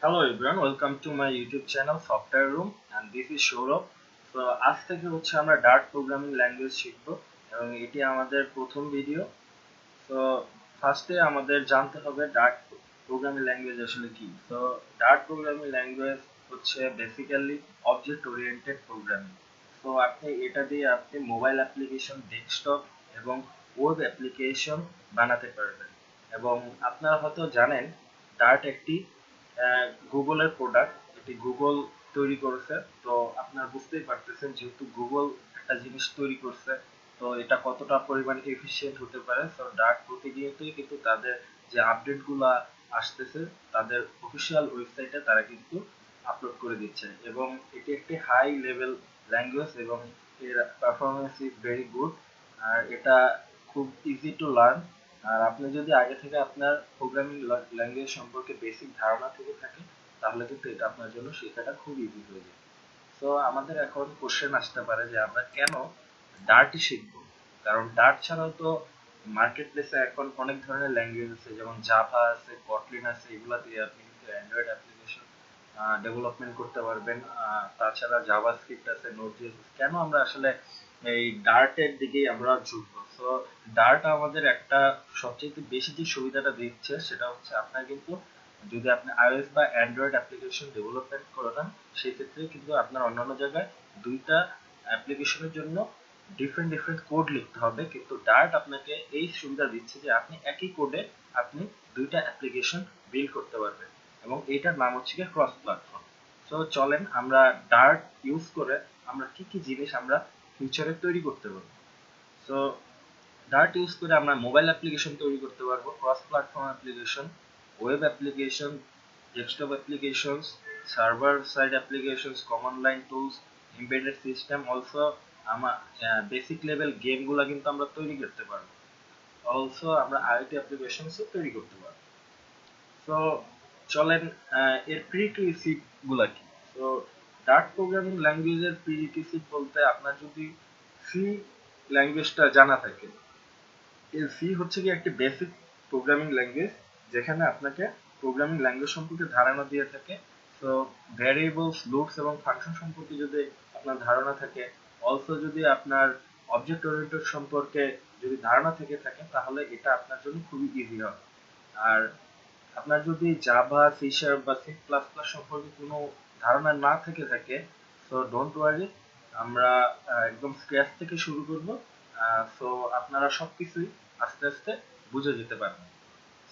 Hello everyone, welcome to my YouTube channel Software Room and this is Saurav. So আজ থেকে হচ্ছে আমরা dirt programming language শিখব এবং এটি আমাদের প্রথম ভিডিও। তো ফার্স্টে আমাদের জানতে হবে ডার্ট প্রোগ্রামিং ল্যাঙ্গুয়েজ আসলে কি। তো ডার্ট প্রোগ্রামিং ল্যাঙ্গুয়েজ হচ্ছে বেসিক্যালি অবজেক্ট ওরিয়েন্টেড প্রোগ্রামিং। তো আপনি মোবাইল অ্যাপ্লিকেশন, ডেস্কটপ এবং ওয়েব অ্যাপ্লিকেশন বানাতে পারবেন। এবং আপনারা হয়তো জানেন ডার্ট একটি গুগলের প্রোডাক্ট, এটি গুগল তৈরি করেছে। তো আপনারা বুঝতেই পারতেছেন যেহেতু গুগল একটা জিনিস তৈরি করছে, তো এটা কতটা পরিমাণে এফিশিয়েন্ট হতে পারে। তো ডার্ট প্রতিনিয়তই কিন্তু তাদের যে আপডেটগুলো আসতেছে তাদের অফিসিয়াল ওয়েবসাইটে তারা কিন্তু আপলোড করে দিচ্ছে এবং এটি একটি হাই লেভেল ল্যাঙ্গুয়েজ এবং এর পারফরমেন্স ইজ ভেরি গুড। আর এটা খুব ইজি টু লার্ন। আর আপনি যদি আগে থেকে আপনার প্রোগ্রামিং ল্যাঙ্গুয়েজ সম্পর্কে বেসিক ধারণা থেকে থাকে তাহলে কিন্তু এটা আপনার জন্য শেখাটা খুব ইজি হয়ে যায়। তো আমাদের এখন কোশ্চেন আসতে পারে যে আমরা কেন ডার্টই শিখবো। কারণ ডার্ট ছাড়াও তো মার্কেট প্লেসে এখন অনেক ধরনের ল্যাঙ্গুয়েজ আছে, যেমন জাভা আছে, কটলিন আছে, এগুলা দিয়ে আপনি কিন্তু অ্যান্ড্রয়েড অ্যাপ্লিকেশন ডেভেলপমেন্ট করতে পারবেন। তাছাড়া জাভাস্ক্রিপ্ট আছে, নোড.জেএস। কেন আমরা আসলে এই ডার্টের দিকেই আমরা ঝুঁকবো? তো ডার্ট আমাদের একটা সবচেয়ে বেশি যে সুবিধাটা দিচ্ছে সেটা হচ্ছে আপনার কিন্তু যদি আপনি iOS বা অ্যান্ড্রয়েড অ্যাপ্লিকেশন ডেভেলপমেন্ট করেন সেই ক্ষেত্রে কিন্তু আপনার অন্যান্য জায়গায় দুইটা অ্যাপ্লিকেশনের জন্য ডিফারেন্ট ডিফারেন্ট কোড লিখতে হবে, কিন্তু ডার্ট আপনাকে এই সুবিধা দিচ্ছে যে আপনি একই কোডে আপনি দুইটা অ্যাপ্লিকেশন বিল্ড করতে পারবেন এবং এইটার নাম হচ্ছে গিয়ে ক্রস প্ল্যাটফর্ম। তো চলেন আমরা ডার্ট ইউজ করে আমরা কি কি জিনিস আমরা ফিউচারে তৈরি করতে পারবো। সো ডার্ট ইউজ করে আমরা মোবাইল অ্যাপ্লিকেশন তৈরি করতে পারবো, cross platform application, web application, desktop applications, server side applications, command line tools, embedded system, also আমার বেসিক লেভেল গেমগুলো কিন্তু আমরা তৈরি করতে পারবো। অলসো আমরা আইওটি অ্যাপ্লিকেশনসও তৈরি করতে পারবো। তো চলেন এর প্রিরিকুইজিট গুলা কি। তো ডার্ট প্রোগ্রামিং ল্যাঙ্গুয়েজের প্রিরিকুইজিট বলতে আপনার যদি সি ল্যাঙ্গুয়েজটা জানা থাকে, এই সি হচ্ছে কি একটি বেসিক প্রোগ্রামিং ল্যাঙ্গুয়েজ যেখানে আপনাকে প্রোগ্রামিং ল্যাঙ্গুয়েজ সম্পর্কে ধারণা দিয়ে থাকে। তো ভ্যারিয়েবলস, লুপস এবং ফাংশন সম্পর্কে যদি আপনার ধারণা থাকে, অলসো যদি আপনার অবজেক্ট ওরিয়েন্টেড সম্পর্কে যদি ধারণা থেকে থাকে তাহলে এটা আপনার জন্য খুবই ইজি হবে। আর আপনার যদি জাভা, সি শার্প বা সি প্লাস প্লাস সম্পর্কে কোনো ধারণা না থেকে থাকে, সো ডোন্ট ওয়ারি, আমরা একদম স্ক্র্যাচ থেকে শুরু করব। সো আপনারা সবকিছুই আস্তে আস্তে বুঝে যেতে পারবেন।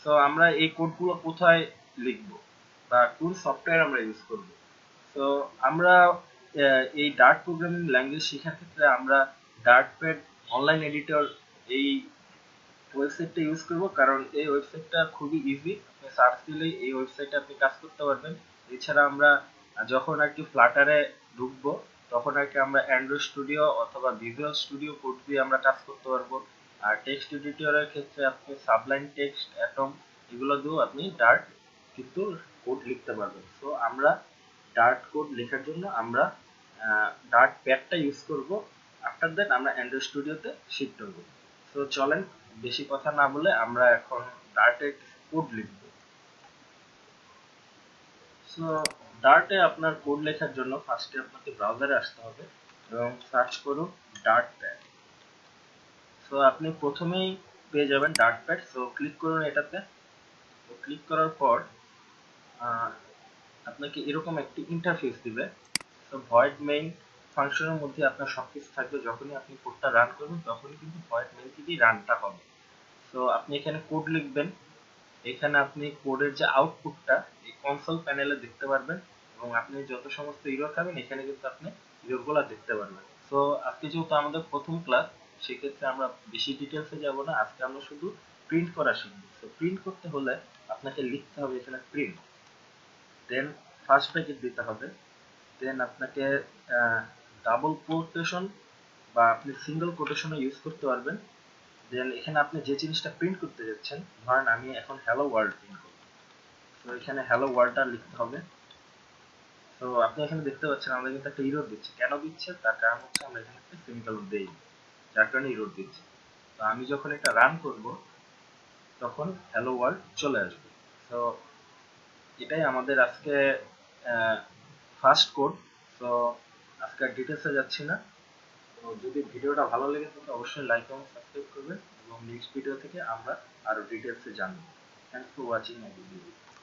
সো আমরা এই কোডগুলো কোথায় লিখব বা কোন সফটওয়্যার আমরা ইউজ করব? তো আমরা এই ডার্ট প্রোগ্রামিং ল্যাঙ্গুয়েজ শেখার ক্ষেত্রে আমরা ডার্ট প্যাড অনলাইন এডিটর এই ওয়েবসাইটটা ইউজ করব, কারণ এই ওয়েবসাইটটা খুবই ইজি। আপনি সার্চ দিলেই এই ওয়েবসাইটে আপনি কাজ করতে পারবেন। এছাড়া আমরা যখন আর কি ফ্লাটারে ঢুকবো তখন আর কি আমরা অ্যান্ড্রয়েড স্টুডিও অথবা ভিজুয়াল স্টুডিও কোড দিয়ে আমরা কাজ করতে পারবো। আর টেক্সট এডিটরের ক্ষেত্রে আপনি সাবলাইম টেক্সট, অ্যাটম, এগুলো দিয়েও আপনি ডার্ট কিন্তু কোড লিখতে পারবেন। সো আমরা ডার্ট কোড লেখার জন্য আমরা ডার্ট প্যাডটা ইউজ করব। আফটার দ্যাট আমরা অ্যান্ড্রয়েড স্টুডিওতে শিফট হবো। তো চলেন বেশি কথা না বলে আমরা এখন ডার্টে কোড লিখব। সো ডার্টে আপনার কোড লেখার জন্য ফার্স্টে আপনাকে ব্রাউজারে আসতে হবে এবং সার্চ করুন ডার্ট প্যাড। সো আপনি প্রথমেই পেয়ে যাবেন ডার্ট প্যাড। সো ক্লিক করুন এটাতে। তো ক্লিক করার পর আহ, আপনাকে এরকম একটি ইন্টারফেস দিবে। তো ভয়েড মেইন ফাংশনের মধ্যে আপনার সবকিছু থাকবে, যখনই আপনি কোডটা রান করবেন তখনই কিন্তু ভয়েড মেইন থেকেই রানটা হবে। তো আপনি এখানে কোড লিখবেন। এখানে আপনি কোডের যে আউটপুটটা এই কনসোল প্যানেলে দেখতে পারবেন এবং আপনি যত সমস্ত ইরর খাবেন এখানে কিন্তু আপনি ইররগুলো দেখতে পারবেন। তো আজকে যেহেতু আমাদের প্রথম ক্লাস, সেক্ষেত্রে আমরা বেশি ডিটেলসে যাব না, আজকে আমরা শুধু প্রিন্ট করা শিখব। তো প্রিন্ট করতে হলে আপনাকে লিখতে হবে এখানে প্রিন্ট, দেন ফার্স্ট ব্র্যাকেট দিতে হবে, দেন আপনাকে ডাবল কোটেশন বা আপনি সিঙ্গেল কোটেশনও ইউজ করতে পারবেন। দেন এখানে আপনি যে জিনিসটা প্রিন্ট করতে যাচ্ছেন, ধরেন আমি এখন হ্যালো ওয়ার্ল্ড প্রিন্ট করব, তো এখানে হ্যালো ওয়ার্ল্ডটা লিখতে হবে। তো আপনি এখানে দেখতে পাচ্ছেন আমাদের কিন্তু একটা ইরর দিচ্ছে। কেন দিচ্ছে তার কারণ হচ্ছে আমরা এখানে একটা সেমিকোলন দেই, যার কারণে ইরর দিচ্ছে। তো আমি যখন এটা রান করব তখন হ্যালো ওয়ার্ল্ড চলে আসবে। তো এটাই আমাদের আজকে ফার্স্ট কোড। তো আজকে আর ডিটেলসে যাচ্ছি না। তো যদি ভিডিওটা ভালো লেগে থাকে অবশ্যই লাইক এবং সাবস্ক্রাইব করবেন এবং নেক্সট ভিডিও থেকে আমরা আরো ডিটেলসে জানবো। Thanks for watching my video.